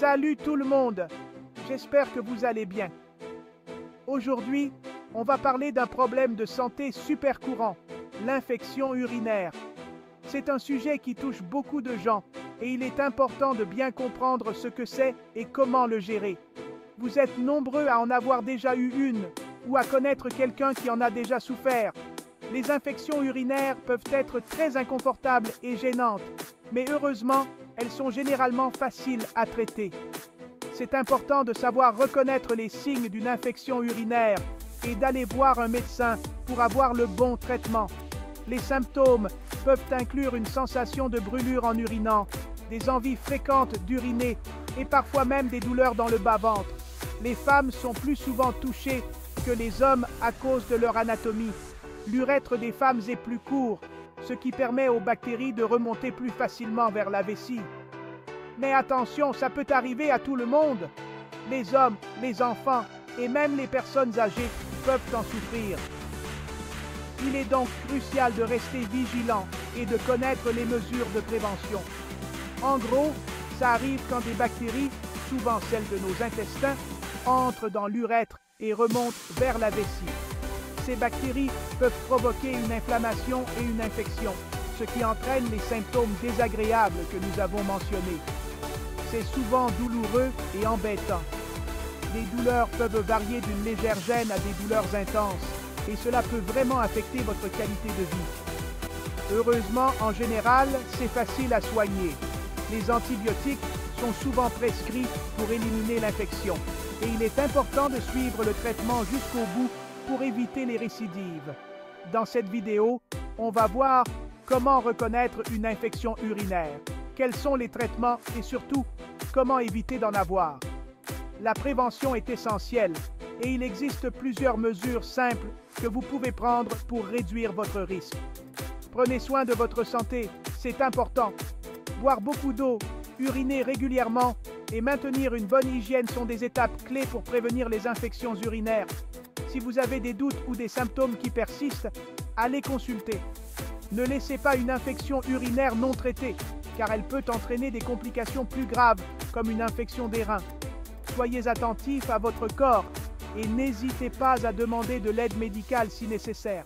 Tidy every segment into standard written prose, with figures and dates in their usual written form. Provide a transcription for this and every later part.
Salut tout le monde, j'espère que vous allez bien. Aujourd'hui, on va parler d'un problème de santé super courant, l'infection urinaire. C'est un sujet qui touche beaucoup de gens et il est important de bien comprendre ce que c'est et comment le gérer. Vous êtes nombreux à en avoir déjà eu une ou à connaître quelqu'un qui en a déjà souffert. Les infections urinaires peuvent être très inconfortables et gênantes, mais heureusement, elles sont généralement faciles à traiter. C'est important de savoir reconnaître les signes d'une infection urinaire et d'aller voir un médecin pour avoir le bon traitement. Les symptômes peuvent inclure une sensation de brûlure en urinant, des envies fréquentes d'uriner et parfois même des douleurs dans le bas-ventre. Les femmes sont plus souvent touchées que les hommes à cause de leur anatomie. L'urètre des femmes est plus court, ce qui permet aux bactéries de remonter plus facilement vers la vessie. Mais attention, ça peut arriver à tout le monde. Les hommes, les enfants et même les personnes âgées peuvent en souffrir. Il est donc crucial de rester vigilant et de connaître les mesures de prévention. En gros, ça arrive quand des bactéries, souvent celles de nos intestins, entrent dans l'urètre et remontent vers la vessie. Ces bactéries peuvent provoquer une inflammation et une infection, ce qui entraîne les symptômes désagréables que nous avons mentionnés. C'est souvent douloureux et embêtant. Les douleurs peuvent varier d'une légère gêne à des douleurs intenses, et cela peut vraiment affecter votre qualité de vie. Heureusement, en général, c'est facile à soigner. Les antibiotiques sont souvent prescrits pour éliminer l'infection, et il est important de suivre le traitement jusqu'au bout pour éviter les récidives. Dans cette vidéo, on va voir comment reconnaître une infection urinaire, quels sont les traitements et surtout, comment éviter d'en avoir. La prévention est essentielle et il existe plusieurs mesures simples que vous pouvez prendre pour réduire votre risque. Prenez soin de votre santé, c'est important. Boire beaucoup d'eau, uriner régulièrement et maintenir une bonne hygiène sont des étapes clés pour prévenir les infections urinaires. Si vous avez des doutes ou des symptômes qui persistent, allez consulter. Ne laissez pas une infection urinaire non traitée, car elle peut entraîner des complications plus graves, comme une infection des reins. Soyez attentifs à votre corps et n'hésitez pas à demander de l'aide médicale si nécessaire.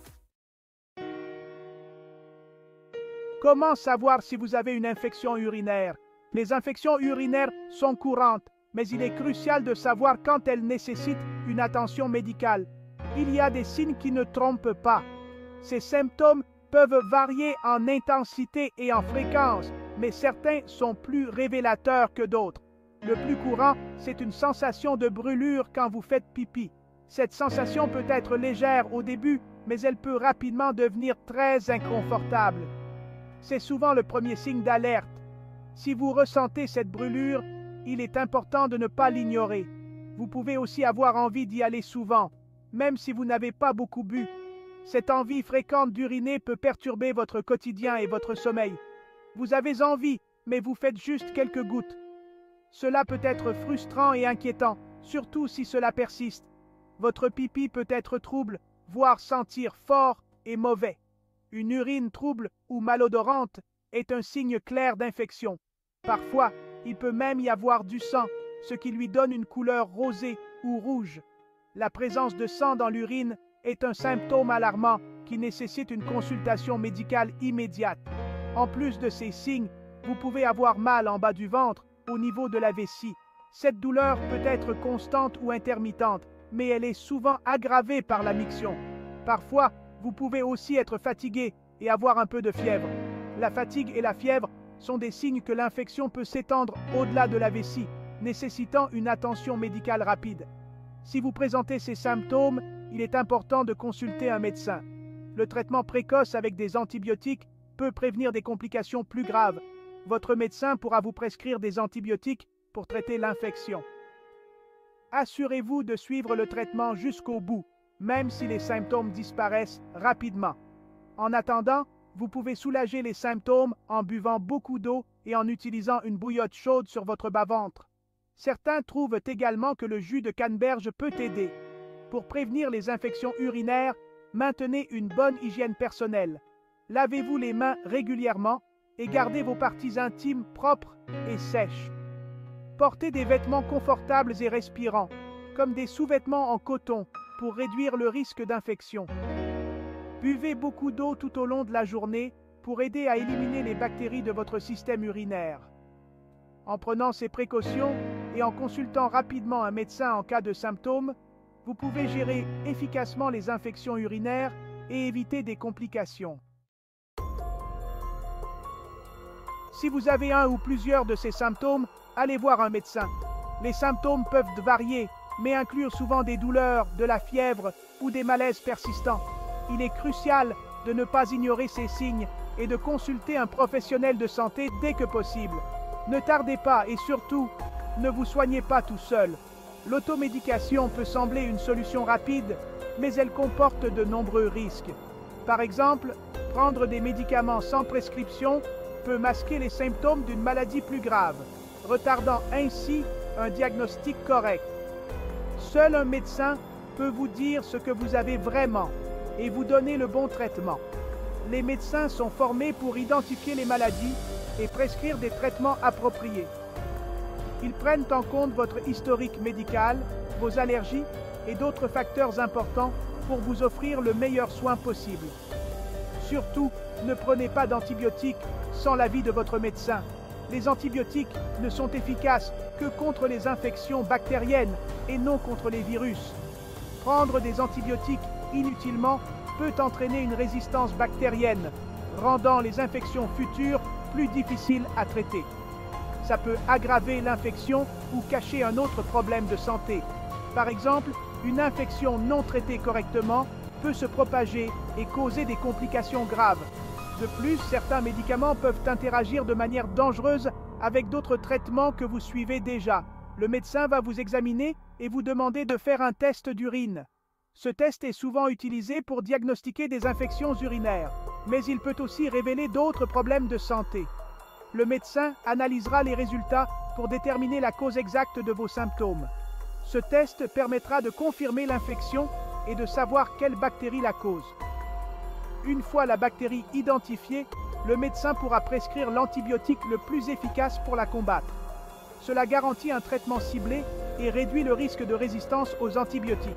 Comment savoir si vous avez une infection urinaire? Les infections urinaires sont courantes, mais il est crucial de savoir quand elles nécessitent une attention médicale. Il y a des signes qui ne trompent pas. Ces symptômes peuvent varier en intensité et en fréquence, mais certains sont plus révélateurs que d'autres. Le plus courant, c'est une sensation de brûlure quand vous faites pipi. Cette sensation peut être légère au début, mais elle peut rapidement devenir très inconfortable. C'est souvent le premier signe d'alerte. Si vous ressentez cette brûlure, il est important de ne pas l'ignorer. Vous pouvez aussi avoir envie d'y aller souvent, même si vous n'avez pas beaucoup bu. Cette envie fréquente d'uriner peut perturber votre quotidien et votre sommeil. Vous avez envie, mais vous faites juste quelques gouttes. Cela peut être frustrant et inquiétant, surtout si cela persiste. Votre pipi peut être trouble, voire sentir fort et mauvais. Une urine trouble ou malodorante est un signe clair d'infection. Parfois, il peut même y avoir du sang, ce qui lui donne une couleur rosée ou rouge. La présence de sang dans l'urine est un symptôme alarmant qui nécessite une consultation médicale immédiate. En plus de ces signes, vous pouvez avoir mal en bas du ventre, au niveau de la vessie. Cette douleur peut être constante ou intermittente, mais elle est souvent aggravée par la miction. Parfois, vous pouvez aussi être fatigué et avoir un peu de fièvre. La fatigue et la fièvre sont des signes que l'infection peut s'étendre au-delà de la vessie, nécessitant une attention médicale rapide. Si vous présentez ces symptômes, il est important de consulter un médecin. Le traitement précoce avec des antibiotiques peut prévenir des complications plus graves. Votre médecin pourra vous prescrire des antibiotiques pour traiter l'infection. Assurez-vous de suivre le traitement jusqu'au bout, même si les symptômes disparaissent rapidement. En attendant, vous pouvez soulager les symptômes en buvant beaucoup d'eau et en utilisant une bouillotte chaude sur votre bas-ventre. Certains trouvent également que le jus de canneberge peut aider. Pour prévenir les infections urinaires, maintenez une bonne hygiène personnelle. Lavez-vous les mains régulièrement et gardez vos parties intimes propres et sèches. Portez des vêtements confortables et respirants, comme des sous-vêtements en coton, pour réduire le risque d'infection. Buvez beaucoup d'eau tout au long de la journée pour aider à éliminer les bactéries de votre système urinaire. En prenant ces précautions et en consultant rapidement un médecin en cas de symptômes, vous pouvez gérer efficacement les infections urinaires et éviter des complications. Si vous avez un ou plusieurs de ces symptômes, allez voir un médecin. Les symptômes peuvent varier, mais inclure souvent des douleurs, de la fièvre ou des malaises persistants. Il est crucial de ne pas ignorer ces signes et de consulter un professionnel de santé dès que possible. Ne tardez pas et surtout, ne vous soignez pas tout seul. L'automédication peut sembler une solution rapide, mais elle comporte de nombreux risques. Par exemple, prendre des médicaments sans prescription peut masquer les symptômes d'une maladie plus grave, retardant ainsi un diagnostic correct. Seul un médecin peut vous dire ce que vous avez vraiment et vous donner le bon traitement. Les médecins sont formés pour identifier les maladies et prescrire des traitements appropriés. Ils prennent en compte votre historique médical, vos allergies et d'autres facteurs importants pour vous offrir le meilleur soin possible. Surtout, ne prenez pas d'antibiotiques sans l'avis de votre médecin. Les antibiotiques ne sont efficaces que contre les infections bactériennes et non contre les virus. Prendre des antibiotiques inutilement peut entraîner une résistance bactérienne, rendant les infections futures plus difficiles à traiter. Ça peut aggraver l'infection ou cacher un autre problème de santé. Par exemple, une infection non traitée correctement peut se propager et causer des complications graves. De plus, certains médicaments peuvent interagir de manière dangereuse avec d'autres traitements que vous suivez déjà. Le médecin va vous examiner et vous demander de faire un test d'urine. Ce test est souvent utilisé pour diagnostiquer des infections urinaires, mais il peut aussi révéler d'autres problèmes de santé. Le médecin analysera les résultats pour déterminer la cause exacte de vos symptômes. Ce test permettra de confirmer l'infection et de savoir quelle bactérie la cause. Une fois la bactérie identifiée, le médecin pourra prescrire l'antibiotique le plus efficace pour la combattre. Cela garantit un traitement ciblé et réduit le risque de résistance aux antibiotiques.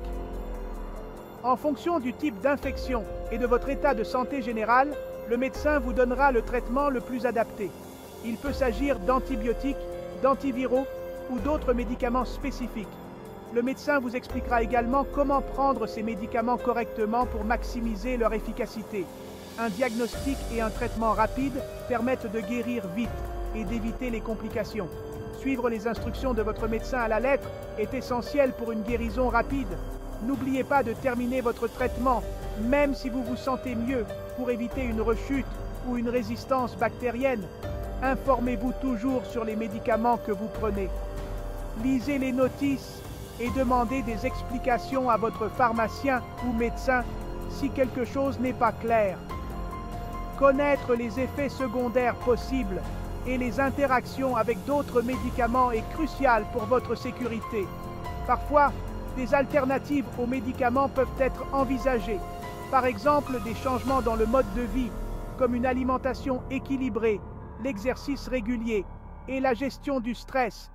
En fonction du type d'infection et de votre état de santé général, le médecin vous donnera le traitement le plus adapté. Il peut s'agir d'antibiotiques, d'antiviraux ou d'autres médicaments spécifiques. Le médecin vous expliquera également comment prendre ces médicaments correctement pour maximiser leur efficacité. Un diagnostic et un traitement rapide permettent de guérir vite et d'éviter les complications. Suivre les instructions de votre médecin à la lettre est essentiel pour une guérison rapide. N'oubliez pas de terminer votre traitement, même si vous vous sentez mieux, pour éviter une rechute ou une résistance bactérienne. Informez-vous toujours sur les médicaments que vous prenez. Lisez les notices et demandez des explications à votre pharmacien ou médecin si quelque chose n'est pas clair. Connaître les effets secondaires possibles et les interactions avec d'autres médicaments est crucial pour votre sécurité. Parfois, des alternatives aux médicaments peuvent être envisagées. Par exemple, des changements dans le mode de vie, comme une alimentation équilibrée, l'exercice régulier et la gestion du stress,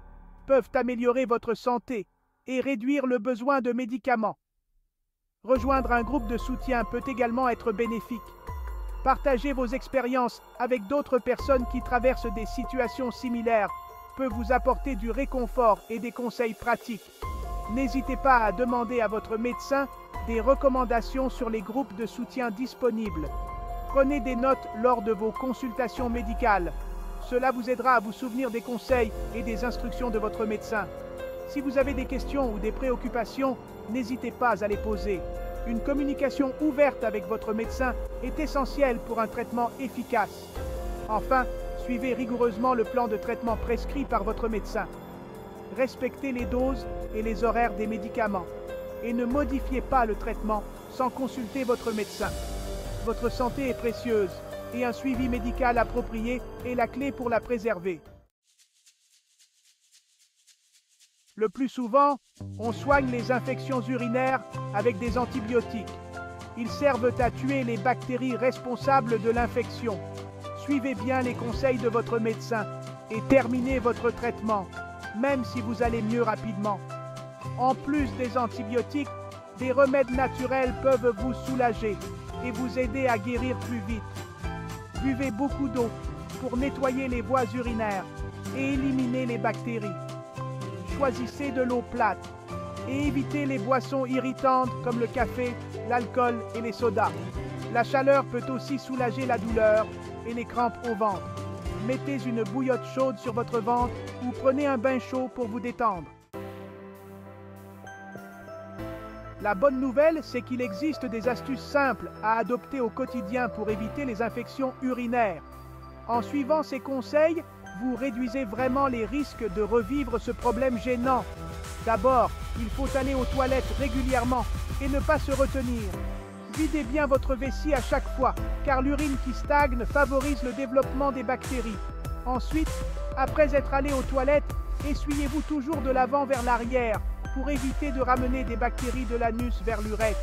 peuvent améliorer votre santé et réduire le besoin de médicaments. Rejoindre un groupe de soutien peut également être bénéfique. Partager vos expériences avec d'autres personnes qui traversent des situations similaires peut vous apporter du réconfort et des conseils pratiques. N'hésitez pas à demander à votre médecin des recommandations sur les groupes de soutien disponibles. Prenez des notes lors de vos consultations médicales. Cela vous aidera à vous souvenir des conseils et des instructions de votre médecin. Si vous avez des questions ou des préoccupations, n'hésitez pas à les poser. Une communication ouverte avec votre médecin est essentielle pour un traitement efficace. Enfin, suivez rigoureusement le plan de traitement prescrit par votre médecin. Respectez les doses et les horaires des médicaments et ne modifiez pas le traitement sans consulter votre médecin. Votre santé est précieuse et un suivi médical approprié est la clé pour la préserver. Le plus souvent, on soigne les infections urinaires avec des antibiotiques. Ils servent à tuer les bactéries responsables de l'infection. Suivez bien les conseils de votre médecin et terminez votre traitement. même si vous allez mieux rapidement. En plus des antibiotiques, des remèdes naturels peuvent vous soulager et vous aider à guérir plus vite. Buvez beaucoup d'eau pour nettoyer les voies urinaires et éliminer les bactéries. Choisissez de l'eau plate et évitez les boissons irritantes comme le café, l'alcool et les sodas. La chaleur peut aussi soulager la douleur et les crampes au ventre. Mettez une bouillotte chaude sur votre ventre ou prenez un bain chaud pour vous détendre. La bonne nouvelle, c'est qu'il existe des astuces simples à adopter au quotidien pour éviter les infections urinaires. En suivant ces conseils, vous réduisez vraiment les risques de revivre ce problème gênant. D'abord, il faut aller aux toilettes régulièrement et ne pas se retenir. Videz bien votre vessie à chaque fois, car l'urine qui stagne favorise le développement des bactéries. Ensuite, après être allé aux toilettes, essuyez-vous toujours de l'avant vers l'arrière pour éviter de ramener des bactéries de l'anus vers l'urètre.